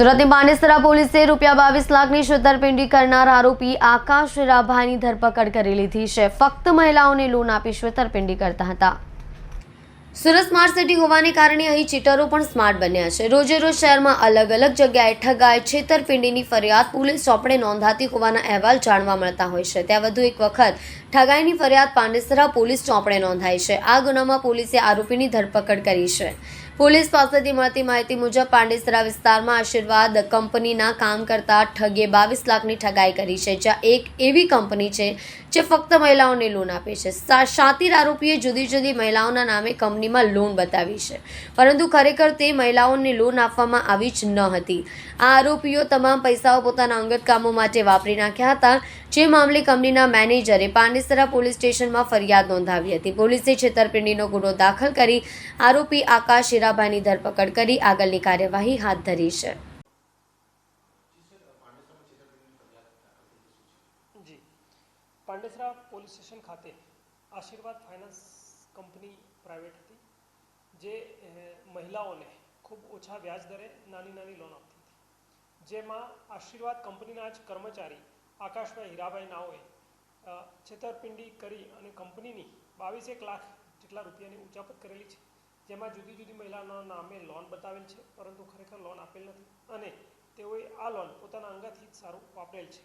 સુરતની બાનેસરા પોલીસે ₹22 લાખની છેતરપિંડી કરનાર આરોપી આકાશ હીરાભાઈની ધરપકડ કરી લીધી છે। ફક્ત મહિલાઓને લોન આપી છેતરપિંડી કરતા હતા। સુરત સ્માર્ટ સિટી હોવાને કારણે અહીં ચીટરો પણ સ્માર્ટ બન્યા છે। રોજે રોજ શહેરમાં અલગ અલગ જગ્યાએ ઠગાઈ છેતરપિંડીની ફરિયાદ પોલીસ ચોપડે નોંધાતી હોવાના અહેવાલ જાણવા મળતા હોય છે। ત્યાં વધુ એક વખત ઠગાઈની ફરિયાદ પાંડેસરા પોલીસ ચોપડે નોંધાઈ છે। આ ગુનામાં પોલીસે આરોપીની ધરપકડ કરી છે। પોલીસ પાસેથી મળતી માહિતી મુજબ પાંડેસરા વિસ્તારમાં આશીર્વાદ કંપનીના કામ કરતા ઠગે 22 લાખની ઠગાઈ કરી છે, જ્યાં એક એવી કંપની છે જે ફક્ત મહિલાઓને લોન આપે છે। શાતિર આરોપીએ જુદી જુદી મહિલાઓના નામે કંપનીમાં લોન બતાવી છે, પરંતુ ખરેખર તે મહિલાઓને લોન આપવામાં આવી જ ન હતી। આ આરોપીઓ તમામ પૈસાઓ પોતાના અંગત કામો માટે વાપરી નાખ્યા હતા, જે મામલે કંપનીના મેનેજરે પાંડેસરા પોલીસ સ્ટેશનમાં ફરિયાદ નોંધાવી હતી। પોલીસે છેતરપિંડીનો ગુનો દાખલ કરી આરોપી આકાશ હીરાભાઈની ધરપકડ કરી આગળની કાર્યવાહી હાથ ધરી છે। જી પાંડેસરા પોલીસ સ્ટેશન ખાતે આશીર્વાદ ફાઇનાન્સ કંપની પ્રાઇવેટ હતી, જે મહિલાઓને ખૂબ ઓછા વ્યાજ દરે નાની નાની લોન આપતી હતી, જેમાં આશીર્વાદ કંપનીના જ કર્મચારી આકાશભાઈ હીરાભાઈ નાઓએ છેતરપિંડી કરી અને કંપનીની 22 લાખ જેટલા રૂપિયાની ઉચાપત કરેલી છે, જેમાં જુદી જુદી મહિલાઓના નામે લોન બતાવેલ છે, પરંતુ ખરેખર લોન આપેલ નથી અને તેઓએ આ લોન પોતાના અંગત હિત સારું વાપરેલ છે।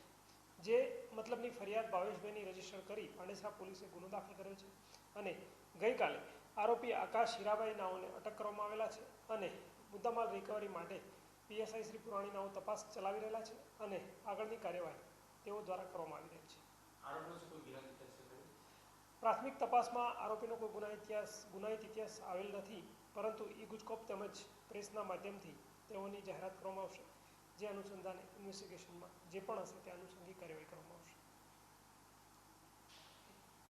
જે મતલબની ફરિયાદ ભાવેશભાઈની રજીસ્ટર કરી પાંડેસરા પોલીસે ગુનો દાખલ કરેલ છે અને ગઈકાલે આરોપી આકાશ હીરાભાઈ નાઓને અટક કરવામાં આવેલા છે અને મુદ્દામાલ રિકવરી માટે પીએસઆઈ શ્રી પુરાણી નાઓ તપાસ ચલાવી રહેલા છે અને આગળની કાર્યવાહી તેઓ દ્વારા કરવામાં આવી રહી છે। પ્રાથમિક તપાસમાં આરોપીનો કોઈ ગુનાહિત ઇતિહાસ આવેલ નથી, પરંતુ ઈ ગુજકોપ તેમજ પ્રેસના માધ્યમથી તેઓની જાહેરાત કરવામાં આવશે, જે અનુસંધાને ઇન્વેસ્ટિગેશનમાં જે પણ હશે તે અનુસંધાને કાર્યવાહી કરવામાં આવશે।